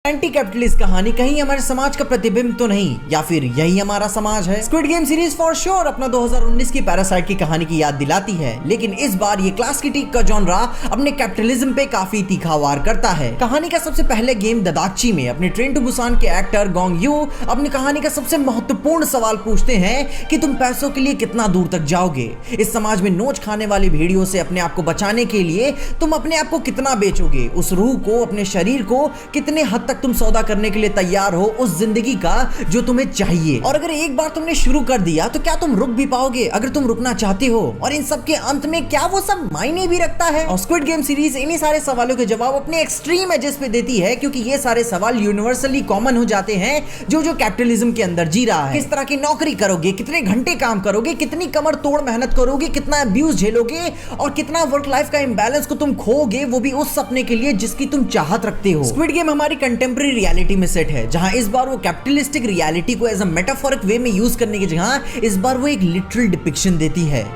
Anti capitalist कहानी कहीं हमारे समाज का प्रतिबिंब तो नहीं, या फिर यही हमारा समाज है। Squid game series for sure अपना 2019 की पैरासाइट की कहानी की याद दिलाती है, लेकिन इस बार ये क्लास क्रिटिक का जॉनरा अपने कैपिटलिज्म पे काफी तीखा वार करता है। कहानी का सबसे पहले गेम ददाकची में अपने ट्रेन टू बुसान के एक्टर गोंग यू अपनी कहानी का सबसे महत्वपूर्ण सवाल पूछते हैं कि तुम पैसों के लिए कितना दूर तक जाओगे। इस समाज में नोच खाने वाली भेड़ियों से अपने आप को बचाने के लिए तुम अपने आप को कितना बेचोगे, उस रूह को, अपने शरीर को कितने हद तक तुम सौदा करने के लिए तैयार हो, उस जिंदगी का जो तुम्हें चाहिए। और अगर एक बार तुमने शुरू कर दिया तो क्या तुम रुक भी पाओगे अगर तुम रुकना चाहते हो? और इन सब के अंत में क्या वो सब मायने भी रखता है? और स्क्विड गेम सीरीज इन्हीं सारे सवालों के जवाब अपने एक्सट्रीम एजेस पे देती है, क्योंकि ये सारे सवाल यूनिवर्सली कॉमन हो जाते हैं जो कैपिटलिज्म के अंदर जी रहा है। किस तरह की नौकरी करोगे, कितने घंटे काम करोगे, कितनी कमर तोड़ मेहनत करोगे, कितना अब्यूज झेलोगे और कितना वर्क लाइफ का इंबैलेंस को तुम खोगे, वो भी उस सपने के लिए जिसकी तुम चाहत रखते हो। स्क्विड गेम हमारी कंटेम्प्रेरी रियलिटी में सेट है, जहां इस बार वो कैपिटलिस्टिक रियलिटी को एज अ मेटाफोरिक वे में यूज करने की जगह इस बार वो एक लिटरल डिपिक्शन देती है।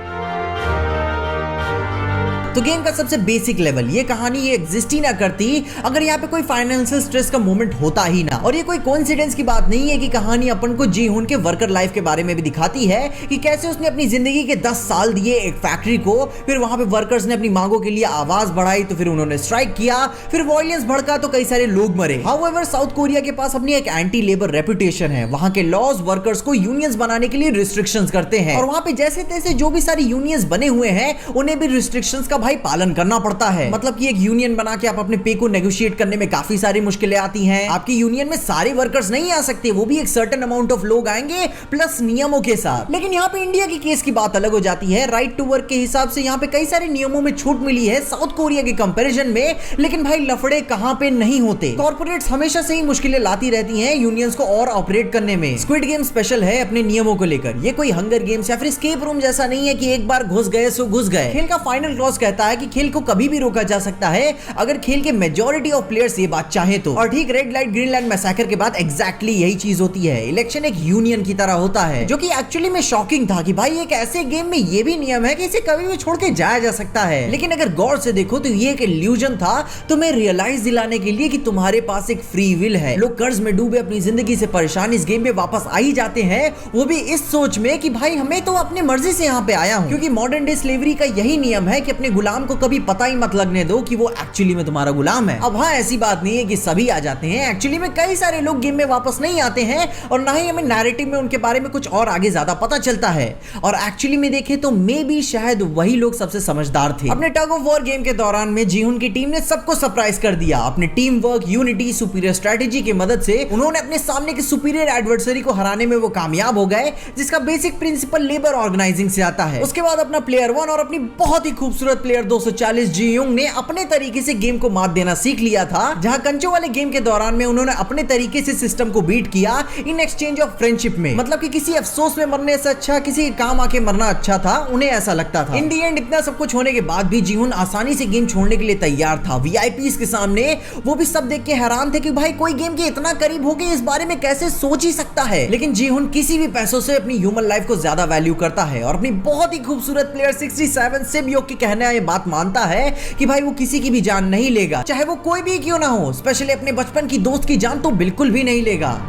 तो गेम का सबसे बेसिक लेवल, ये कहानी ये एग्जिस्ट ही ना करती अगर यहाँ पे कोई फाइनेंशियल स्ट्रेस का मोमेंट होता ही ना। और ये कोई कोइंसिडेंस की बात नहीं है कि कहानी अपन को जी हुन के वर्कर लाइफ के बारे में भी दिखाती है कि कैसे उसने अपनी जिंदगी के 10 साल दिए एक फैक्ट्री को, फिर वहां पे वर्कर्स ने अपनी मांगों के लिए आवाज बढ़ाई, तो फिर उन्होंने स्ट्राइक किया, फिर वॉयलेंस भड़का तो कई सारे लोग मरे। हाउएवर साउथ कोरिया के पास अपनी एक एंटी लेबर रेपुटेशन है, वहां के लॉज वर्कर्स को यूनियंस बनाने के लिए रिस्ट्रिक्शंस करते हैं, और वहां पे जैसे तैसे जो भी सारी यूनियंस बने हुए हैं उन्हें भी रिस्ट्रिक्शंस का भाई पालन करना पड़ता है। मतलब कि एक यूनियन बना के आप अपने पे को नेगोशिएट करने में काफी सारी मुश्किलें आती हैं। आपकी यूनियन में सारे वर्कर्स नहीं आ सकते, वो भी एक सर्टेन अमाउंट ऑफ लोग आएंगे प्लस नियमों के साथ। लेकिन यहाँ पे इंडिया की केस की बात अलग हो जाती है। राइट टू वर्क के हिसाब से यहाँ पे कई सारे नियमों में छूट मिली है साउथ कोरिया के कंपैरिजन में, लेकिन भाई लफड़े कहां पे नहीं होते। कॉर्पोरेट्स हमेशा से ही मुश्किलें लाती रहती हैं यूनियंस को और ऑपरेट करने में। स्क्विड गेम स्पेशल है अपने नियमों को लेकर। ये कोई हंगर गेम्स या फिर एस्केप रूम जैसा नहीं है कि एक बार घुस गए सो घुस गए। खेल का फाइनल क्लॉज कहता है कि खेल को कभी भी रोका जा सकता है अगर खेल के मेजॉरिटी ऑफ प्लेयर्स ये बात चाहे तो। और ठीक red light green light massacre के बाद एग्जैक्टली यही चीज होती है। इलेक्शन एक यूनियन की तरह होता है, जो कि एक्चुअली में शॉकिंग था कि भाई एक ऐसे गेम में ये भी नियम है कि इसे कभी भी छोड़ के जाया जा सकता है। लेकिन अगर गौर से देखो तो ये एक इल्यूजन था तुम्हें रियलाइज दिलाने के लिए कि तुम्हारे पास एक फ्री विल है। लोग कर्ज में डूबे अपनी जिंदगी से परेशान इस गेम में वापस आ ही जाते हैं, वो भी इस सोच में कि भाई हमें तो अपने मर्जी से यहाँ पे आया हूँ। क्योंकि मॉडर्न डे स्लेवरी का यही नियम है कि अपने गुलाम को कभी पता ही मत लगने दो कि वो एक्चुअली में तुम्हारा गुलाम है। अब हाँ, ऐसी बात नहीं है कि सभी आ जाते हैं, एक्चुअली में कई सारे लोग गेम में वापस नहीं आते हैं और ना ही हमें नैरेटिव में उनके बारे में कुछ और आगे ज्यादा पता चलता है। और एक्चुअली में देखें तो मे बी शायद वही लोग सबसे समझदार थे। अपने टग ऑफ वॉर गेम के दौरान में जीहुन की टीम ने सबको सरप्राइज कर दिया। अपने team work, unity, superior strategy की मदद से उन्होंने अपने सामने के सुपीरियर एडवर्सरी को हराने में वो कामयाब हो गए, जिसका बेसिक प्रिंसिपल लेबर ऑर्गेनाइजिंग से आता है। उसके बाद अपना प्लेयर 1 और अपनी बहुत ही खूबसूरत प्लेयर 240 जीयुंग ने अपने तरीके से गेम को मात देना सीख लिया था। जहां कंचो वाले गेम के दौरान में उन्होंने अपने तरीके से सिस्टम को बीट किया इन एक्सचेंज ऑफ फ्रेंडशिप में। मतलब कि किसी अफसोस में मरने से अच्छा किसी काम आके मरना अच्छा था, उन्हें ऐसा लगता था। इन दी एंड इतना सब कुछ होने के बाद भी जीहुन आसानी से गेम छोड़ने के लिए तैयार था। वीआईपीज के सामने वो भी सब देख के हैरान थे कि भाई कोई गेम के इतना करीब हो गए, इस बारे में कैसे सोच ही सकता है। लेकिन जीहुन किसी भी पैसों से अपनी ह्यूमन लाइफ को ज्यादा वैल्यू करता है और अपनी बहुत ही खूबसूरत प्लेयर 67 सिबयोक की कहना ये बात मानता है कि भाई वो किसी की भी जान नहीं लेगा, चाहे वो कोई भी क्यों ना हो। स्पेशली अपने बचपन की दोस्त की जान तो बिल्कुल भी नहीं लेगा।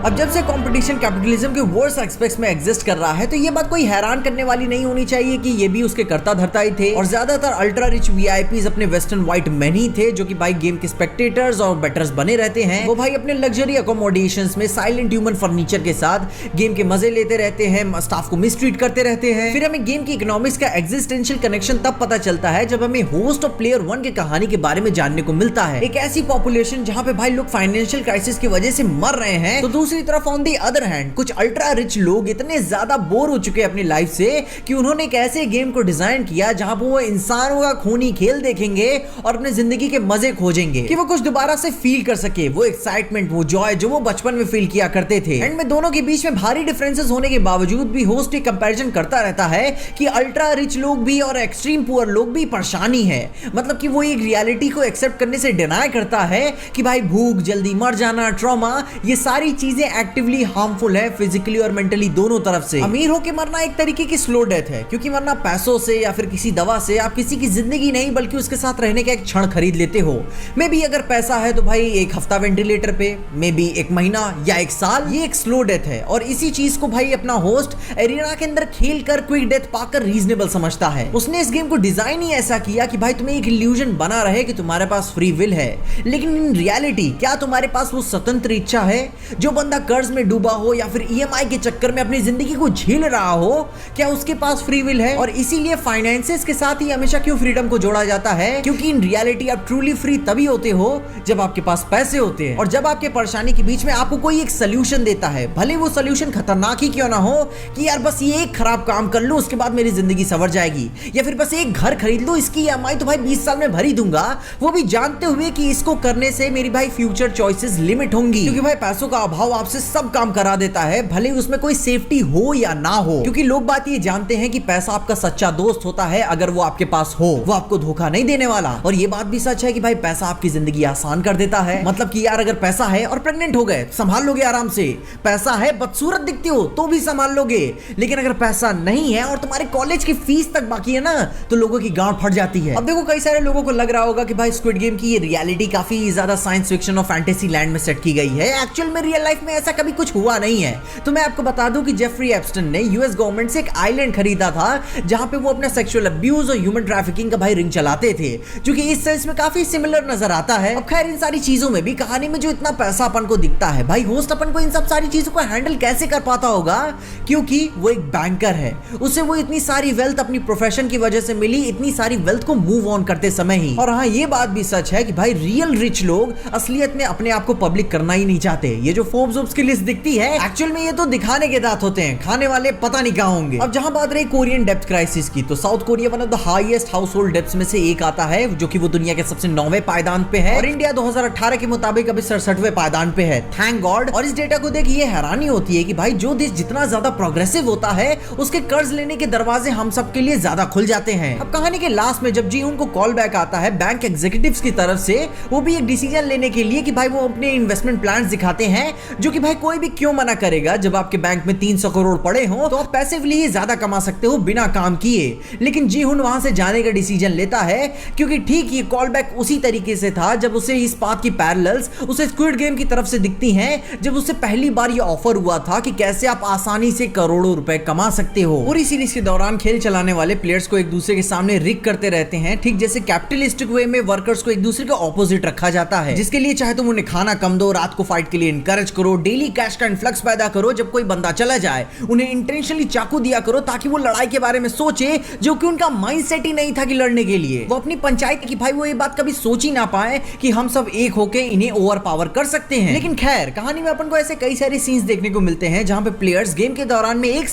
अब जब से कंपटीशन कैपिटलिज्म के वर्स्ट एस्पेक्ट्स में एग्जिस्ट कर रहा है, तो ये बात कोई हैरान करने वाली नहीं होनी चाहिए कि ये भी उसके करता धरता ही थे। और ज्यादातर अल्ट्रा रिच वीआईपीज अपने वेस्टर्न व्हाइट मैन ही थे, जो कि भाई गेम के स्पेक्टेटर्स और बेटर्स बने रहते हैं। वो भाई अपने लग्जरी अकोमोडेशंस में साइलेंट ह्यूमन फर्नीचर के साथ गेम के मजे लेते रहते हैं, स्टाफ को मिसट्रीट करते रहते हैं। फिर हमें गेम की इकोनॉमिक्स का एग्जिस्टेंशियल कनेक्शन तब पता चलता है जब हमें होस्ट और प्लेयर 1 की कहानी के बारे में जानने को मिलता है। एक ऐसी पॉपुलेशन जहां पे भाई लोग फाइनेंशियल क्राइसिस की वजह से मर रहे हैं, तो दूसरी तरफ ऑन दी अदर हैंड कुछ अल्ट्रा रिच लोग इतने ज्यादा बोर हो चुके अपनी लाइफ से कि उन्होंने एक ऐसे गेम को डिजाइन किया जहां पर वो इंसानों का खूनी खेल देखेंगे और अपने जिंदगी के मजे खोजेंगे कि वो कुछ दोबारा से फील कर सके, वो एक्साइटमेंट, वो जॉय जो वो बचपन में फील किया करते थे। एंड में दोनों के बीच में भारी डिफरेंसेस होने के बावजूद भी होस्ट एक कंपैरिजन करता रहता है कि अल्ट्रा रिच लोग भी और एक्सट्रीम पुअर लोग भी परेशानी है। मतलब कि वो एक रियलिटी को एक्सेप्ट करने से डिनाई करता है कि भाई भूख, जल्दी मर जाना, ट्रॉमा, ये सारी चीजें चीजें एक्टिवली हार्मफुल है, फिजिकली और मेंटली दोनों तरफ से। अमीर होके मरना एक तरीके की स्लो डेथ है, क्योंकि मरना पैसों से या फिर किसी दवा से आप किसी की जिंदगी नहीं बल्कि उसके साथ रहने का एक क्षण खरीद लेते हो। मे बी अगर पैसा है तो भाई एक हफ्ता वेंटिलेटर पे, मे बी एक महीना या एक साल, ये एक स्लो डेथ है। और इसी चीज को भाई अपना होस्ट एरिना के अंदर खेल कर क्विक डेथ पाकर रीजनेबल समझता है। उसने इस गेम को डिजाइन ही ऐसा किया कि भाई तुम्हें एक इल्यूजन बना रहे कि तुम्हारे पास फ्री विल है, लेकिन इन रियलिटी क्या तुम्हारे पास वो स्वतंत्र इच्छा है? जो बंदा कर्ज में डूबा हो या फिर ईएमआई के चक्कर में अपनी जिंदगी को झेल रहा हो, क्या उसके पास फ्री विल है? और इसीलिए फाइनेंसेस के साथ ही हमेशा क्यों फ्रीडम को जोड़ा जाता है? क्योंकि इन रियलिटी आप ट्रूली फ्री तभी होते हो जब आपके पास पैसे होते हैं और जब आपके परेशानी के बीच में आपको कोई एक सोल्यूशन देता है, भले वो सोल्यूशन खतरनाक ही क्यों ना हो, कि यार बस ये एक खराब काम कर लो उसके बाद मेरी जिंदगी संवर जाएगी, या फिर बस एक घर खरीद लो इसकी ईएमआई तो भाई 20 साल में भर ही दूंगा, वो भी जानते हुए कि इसको करने से मेरी भाई फ्यूचर चॉइसेस लिमिट होंगी। क्योंकि भाई पैसों का अभाव आपसे सब काम करा देता है, भले उसमें कोई सेफ्टी हो या ना हो। क्योंकि लोग बात ये जानते हैं कि पैसा आपका सच्चा दोस्त होता है, अगर वो आपके पास हो वो आपको धोखा नहीं देने वाला। और ये बात भी सच है कि भाई पैसा आपकी जिंदगी आसान कर देता है। मतलब कि यार अगर पैसा है और प्रेग्नेंट हो गए संभाल लोगे आराम से, पैसा है बदसूरत दिखते हो तो भी संभाल लोगे, लेकिन अगर पैसा नहीं है और तुम्हारे कॉलेज की फीस तक बाकी है ना तो लोगों की गांड फट जाती है। अब देखो कई सारे लोगों को लग रहा होगा कि भाई स्क्विड गेम की ये रियलिटी काफी ज्यादा साइंस फिक्शन और फैंटेसी लैंड में सेट की गई है। एक्चुअल में रियल लाइफ में ऐसा कभी कुछ हुआ नहीं है। तो मैं आपको बता दूं कि जेफरी एप्स्टन ने यूएस गवर्नमेंट से एक आइलैंड खरीदा था जहां पे वो अपना सेक्सुअल अब्यूज और ह्यूमन ट्रैफिकिंग का भाई रिंग चलाते थे, जो कि इस सेंस में काफी सिमिलर नजर आता है। अब खैर इन सारी चीजों में भी कहानी में जो इतना पैसा अपन को दिखता है, भाई होस्ट अपन को इन सब सारी चीजों को हैंडल कैसे कर पाता होगा? क्योंकि वो एक बैंकर है, उसे वो इतनी सारी वेल्थ अपनी प्रोफेशन की वजह से मिली, इतनी सारी वेल्थ को मूव ऑन करते समय ही। और हाँ ये बात भी सच है कि भाई रियल रिच लोग असलियत में अपने आप को पब्लिक करना ही नहीं चाहते। ये जो फोर्ब्स की लिस्ट दिखती है एक्चुअल में ये तो दिखाने के दांत होते हैं, खाने वाले पता नहीं कहां होंगे। अब जहां बात रही कोरियन डेप्थ क्राइसिस की, तो south Korea one of the highest house hold depth में से एक आता है, जो कि वो दुनिया के सबसे 9वें पायदान पे है और इंडिया 2018 के मुताबिक अभी 67वें पायदान पे है, थैंक गॉड। और इस डेटा को देख ये हैरानी होती है कि भाई जो देश जितना ज्यादा प्रोग्रेसिव होता है उसके कर्ज लेने के दरवाजे हम सब के लिए ज्यादा खुल जाते हैं। अब कहानी के लास्ट में जब जी उनको कॉल बैक आता है बैंक एग्जीक्यूटिव्स की तरफ से, वो भी एक डिसीजन लेने के लिए कि भाई वो अपने इन्वेस्टमेंट प्लान्स दिखाते हैं, जो कि भाई कोई भी क्यों मना करेगा। जब आपके बैंक में 300 करोड़ पड़े हो तो आप पैसिवली ज्यादा कमा सकते हो बिना काम किए। लेकिन जी हुन वहां से जाने का डिसीजन लेता है, क्योंकि ठीक ये कॉल बैक उसी तरीके से था जब उसे इस बात की पैरेलल्स उसे स्क्विड गेम की तरफ से दिखती हैं, जब उसे पहली बार ये ऑफर हुआ था कि कैसे आप आसानी से करोड़ों रुपए कमा सकते हो। पूरी सीरीज के दौरान खेल चलाने वाले प्लेयर्स को एक दूसरे के सामने रिग करते रहते हैं, ठीक जैसे कैपिटलिस्टिक वे में वर्कर्स को एक दूसरे के ऑपोजिट रखा जाता है, जिसके लिए चाहे तुम उन्हें खाना कम दो, रात को फाइट के लिए इनकरेज करो, डेली कैश का इन्फ्लक्स पैदा करो, जब कोई बंदा चला जाए उन्हें इंटेंशनली चाकू दिया करो ताकि वो लड़ाई के बारे में सोचे, जो कि उनका माइंडसेट ही नहीं था कि लड़ने के लिए। वो अपनी पंचायत की भाई वो ये बात कभी सोच ही ना पाए कि हम सब एक होके इन्हें ओवर पावर कर सकते हैं। लेकिन खैर कहानी में अपन को ऐसे कई सारे सीन्स देखने को मिलते हैं जहां पे प्लेयर्स गेम के दौरान में एक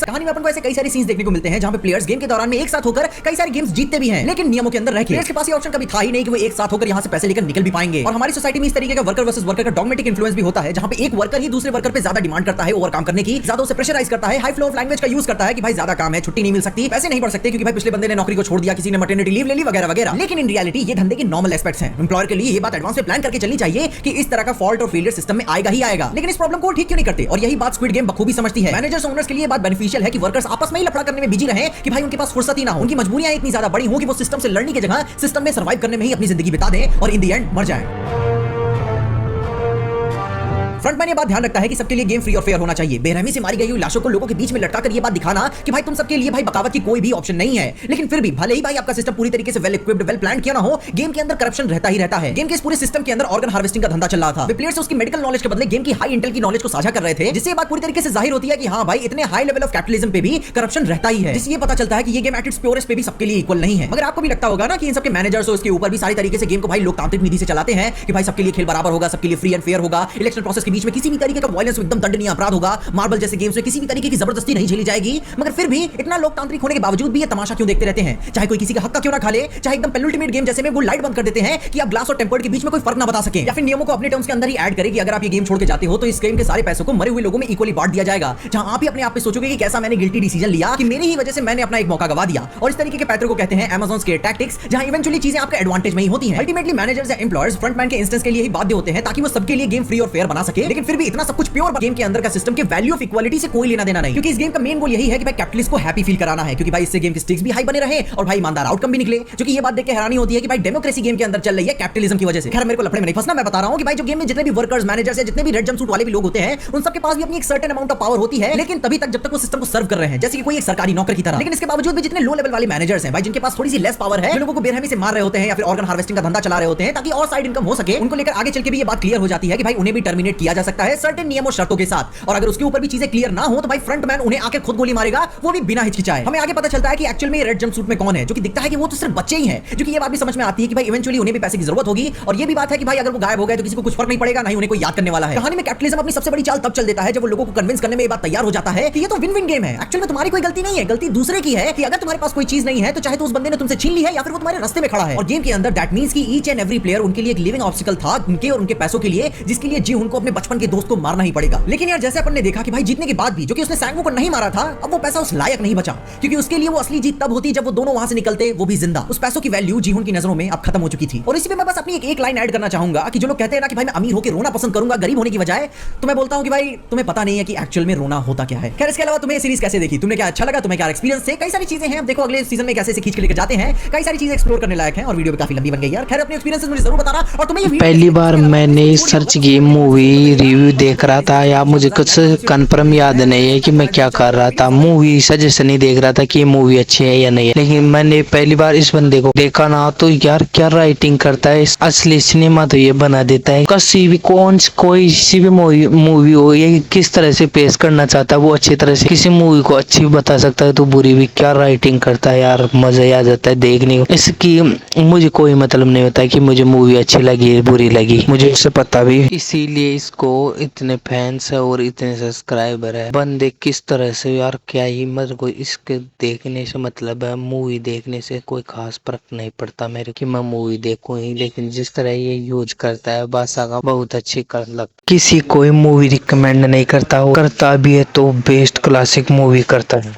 साथ होकर कई सारे गेम्स जीतते भी हैं, लेकिन नियमों के अंदर रह के। प्लेयर्स के पास ये ऑप्शन कभी था ही नहीं कि वो एक साथ होकर यहां से पैसे लेकर निकल भी पाएंगे। और हमारी सोसाइटी में इस तरीके का वर्कर वर्सेस वर्कर का डॉगमेटिक इन्फ्लुएंस भी होता है, जहां पे एक वर्कर ही दूसरे वर्कर पे ज्यादा डिमांड करता है ओवर काम करने की, ज्यादा उसे प्रेशराइज करता है, हाई फ्लो ऑफ लैंग्वेज का यूज करता है कि भाई ज्यादा काम है, छुट्टी नहीं मिल सकती, पैसे नहीं बढ़ सकते क्योंकि भाई पिछले बंदे ने नौकरी को छोड़ दिया, किसी ने मैटरनिटी लीव ले ली वगैरह वगैरह। लेकिन इन रियलिटी ये धंधे के नॉर्मल एस्पेक्ट्स हैं। एम्प्लॉयर के लिए ये बात एडवांस में प्लान करके चलनी चाहिए कि इस तरह का फॉल्ट और फेलियर सिस्टम में आएगा ही आएगा। लेकिन इस प्रॉब्लम को ठीक क्यों नहीं करते? और यही बात स्क्विड गेम बखूबी समझती है। मैनेजर्स ओनर्स के लिए बात बेनिफिशियल है कि वर्कर्स आपस में ही लफड़ा करने में बिजी रहे कि भाई उनके पास फुर्सत ही ना हो, उनकी मजबूरियां इतनी ज्यादा बड़ी हो कि वो सिस्टम से लड़ने की जगह सिस्टम में सर्वाइव करने में ही अपनी जिंदगी बिता दें और इन द एंड मर जाएं। फ्रंटमैन ये बात ध्यान रखता है कि सबके लिए गेम फ्री और फेयर होना चाहिए। बेरहमी से मारी गई हुई लाशों को लोगों के बीच में लटका कर ये बात दिखाना कि भाई तुम सबके लिए भाई बगावत की कोई भी ऑप्शन नहीं है। लेकिन फिर भी भले ही भाई आपका सिस्टम पूरी तरीके से वेल इक्विप्ड वेल प्लान किया ना हो, गेम के अंदर करप्शन रहता ही रहता है। गेम के इस पूरे सिस्टम के अंदर ऑर्गन हार्वेस्टिंग का धंधा चल रहा था। प्लेयर्स उसकी मेडिकल नॉलेज के बदले गेम की हाई इंटेल की नॉलेज को साझा कर रहे थे, जिससे ये बात पूरी तरीके से जाहिर होती है कि हां भाई इतने हाई लेवल ऑफ कैपिटलिज्म पे भी करप्शन रहता ही है, जिससे ये पता चलता है कि ये गेम एट इट्स प्योरेस्ट पे भी सबके लिए इक्वल नहीं है। मगर आपको भी लगता होगा ना कि इन सबके मैनेजर्स इसके ऊपर भी सारी तरीके से गेम को भाई लोकतांत्रिक नीति से चलाते हैं कि भाई सबके लिए खेल बराबर होगा, सबके लिए फ्री एंड फेयर होगा, इलेक्शन प्रोसेस के बीच में किसी भी तरीके का वायलेंस एकदम दंडनीय अपराध होगा, मार्बल जैसे गेम्स में किसी भी तरीके की जबरदस्ती नहीं झेली जाएगी। मगर फिर भी इतना लोकतांत्रिक होने के बावजूद भी ये तमाशा क्यों देखते रहते हैं? चाहे कोई किसी का हक का क्यों ना खा ले, चाहे एकदम पेनल्टीमेट गेम जैसे में वो लाइट बंद कर देते हैं कि आप ग्लास और टेम्पर्ड के बीच में कोई फर्क ना बता सके, या फिर नियमों को अपने टर्म्स के अंदर ही ऐड करें कि अगर आप ये गेम छोड़ के जाते हो तो इस गेम के सारे पैसों को मरे हुए लोगों में इक्वली बांट दिया जाएगा, जहां आप ही अपने आप पे सोचोगे कि कैसा मैंने गिल्टी डिसीजन लिया कि मेरी ही वजह से मैंने अपना एक मौका गवा दिया। और इस तरीके के पैतरे को कहते हैं Amazon के टैक्टिक्स, जहां इवेंचुअली चीजें आपके एडवांटेज में ही होती हैं। अल्टीमेटली मैनेजर्स या एम्प्लॉयर्स फ्रंटमैन के इंस्टेंस के लिए ही बाध्य होते हैं ताकि वो सबके लिए गेम फ्री और फेयर बना सके लेकिन फिर भी इतना सब कुछ प्योर गेम के अंदर का सिस्टम के वैल्यू ऑफ इक्वालिटी से कोई लेना देना नहीं, क्योंकि इस गेम का मेन गोल यही है कि भाई कैपिटलिस्ट को हैप्पी फील कराना है, क्योंकि भाई इससे गेम के स्टिक्स भी हाई बने रहे और भाई ईमानदार आउटकम भी निकले। जो कि ये बात देख के हैरानी होती है कि भाई डेमोक्रेसी गेम के अंदर चल रही है कैपिटलिज्म की वजह से। खैर मेरे को लफड़े में नहीं फंसना, मैं बता रहा हूं कि भाई जो गेम में जितने भी वर्कर्स, मैनेजर्स है, जितने भी रेड जंपसूट वाले भी लोग होते हैं, उन सबके पास भी अपनी एक सर्टेन अमाउंट ऑफ पावर होती है, लेकिन तभी तक जब तक वो सिस्टम को सर्व कर रहे हैं, जैसे कि कोई एक सरकारी नौकर की तरह। लेकिन इसके बावजूद भी जितने लो लेवल वाले मैनेजर्स हैं भाई, जिनके पास थोड़ी सी लेस पावर है, जो लोगों को बेरहमी से मार रहे होते हैं या फिर ऑर्गन हार्वेस्टिंग का धंधा चला रहे होते हैं ताकि और साइड इनकम हो सके, उनको लेकर आगे चल के भी ये बात क्लियर हो जाती है कि भाई उन्हें भी टर्मिनेट किया जा सकता है सर्टेन नियमों शर्तों के साथ। और अगर उसके ऊपर भी चीजें क्लियर ना हो तो भाई फ्रंटमैन उन्हें आके खुद गोली मारेगा, वो भी बिना हिचकिचाए। हमें आगे पता चलता है कि एक्चुअल में रेड जंपसूट में कौन है, जो कि दिखता है कि वो तो सिर्फ बच्चे ही हैं, जो कि ये बात भी समझ में आती है कि भाई इवेंचुअली उन्हें भी पैसे की जरूरत होगी। और ये भी बात है कि भाई अगर वो गायब हो गए तो किसी को कुछ फर्क नहीं पड़ेगा, ना ही उन्हें कोई याद करने वाला है। कहानी में कैपिटलिज्म अपनी सबसे बड़ी चाल तब चल देता है जब वो लोगों को कन्विंस करने में ये बात तैयार हो जाता है कि ये तो विन विन गेम है। एक्चुअल में तुम्हारी कोई गलती नहीं है, गलती दूसरे की है कि अगर तुम्हारे पास कोई चीज नहीं है तो चाहे तो उस बंदे ने तुमसे छीन ली है या फिर वो तुम्हारे रास्ते में खड़ा है। और गेम के अंदर दैट मींस कि ईच एंड एवरी प्लेयर उनके लिए एक लिविंग ऑब्स्टिकल था, उनके और उनके पैसों के लिए, जिसके लिए जी उनको अपने बचपन के दोस्त को मारना ही पड़ेगा। लेकिन यार जैसे अपन ने देखा कि भाई जीतने के बाद भी जो कि उसने सैंगवो को नहीं मारा था, अब वो पैसा उस लायक नहीं बचा, क्योंकि उसके लिए वो असली जीत तब होती जब वो दोनों वहां से निकलते, वो भी जिंदा। उस पैसों की वैल्यू जीहुन की नजरों में अब खत्म हो चुकी थी। और इसी पे मैं बस अपनी एक लाइन ऐड करना चाहूंगा कि जो लोग कहते हैं ना कि भाई मैं अमीर होकर रोना पसंद करूंगा गरीब होने की बजाय, तो मैं बोलता हूं कि भाई तुम्हें पता नहीं है कि एक्चुअल में रोना होता क्या है। खैर इसके अलावा तुम्हें सीरीज कैसे देखी, तुमने क्या अच्छा लगा, तुम्हें क्या एक्सपीरियंस थे, कई सारी चीजें हैं। अब देखो अगले सीजन में कैसे से खींच के लेकर जाते हैं, कई सारी चीजें एक्सप्लोर करने लायक हैं और वीडियो भी काफी लंबी बन गई यार। खैर अपने एक्सपीरियंसेस मुझे जरूर बताना। और तुम्हें ये पहली बार मैंने सर्च की मूवी रिव्यू देख रहा था या मुझे कुछ कंफर्म याद नहीं है कि मैं क्या कर रहा था, मूवी सजेशन नहीं देख रहा था कि ये मूवी अच्छी है या नहीं है, लेकिन मैंने पहली बार इस बंदे को देखा ना तो यार क्या राइटिंग करता है, असली सिनेमा तो ये बना देता है। किसी भी कोई सी भी मूवी हो ये किस तरह से पेश करना चाहता है वो अच्छी तरह से किसी मूवी को अच्छी बता सकता है तो बुरी भी। क्या राइटिंग करता है यार, मजा आ जाता है देखने को। इसकी मुझे कोई मतलब नहीं होता कि मुझे मूवी अच्छी लगी बुरी लगी, मुझे उससे पता भी, इसीलिए इसको इतने फैंस है और इतने सब्सक्राइबर है। बंदे किस तरह से यार क्या ही मतलब कोई इसके देखने से मतलब है, मूवी देखने से कोई खास फर्क नहीं पड़ता मेरे कि मैं मूवी देखूं ही, लेकिन जिस तरह ये यूज करता है भाषा का बहुत अच्छी कर लगता। किसी कोई मूवी रिकमेंड नहीं करता, करता भी है तो बेस्ट क्लासिक मूवी करता है।